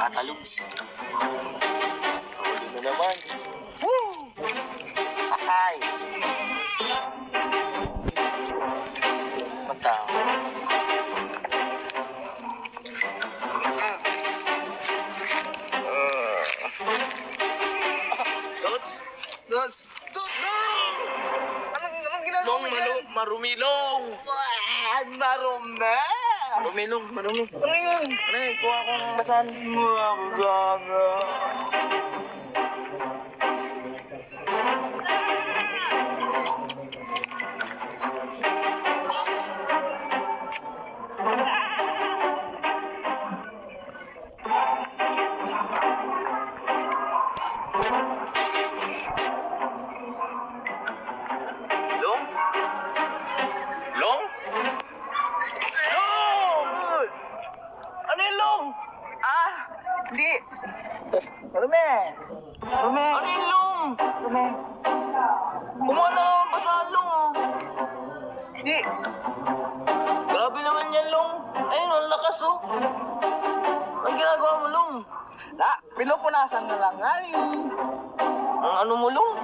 Tatalubs. Solid na naman. Woo! Akay! Matao. Dots! Dots! Dots! Anong ginagawa Long, mo yan? marumilong. Marumi! Marumilong, marumilong. Ano yun? Ano eh, kuha akong basahan. Long? Long? Long! Ano yung long? Ah! Hindi! Marumi! Marumi! Ano yung long? Marumi! Kumuha na ako ng basahan long ah. Hindi! Grabe naman yan long. Ayun, ang lakas oh. Ang ginagawa mo long? Na, pinupunasan na lang. Ay! Ang ano mo long?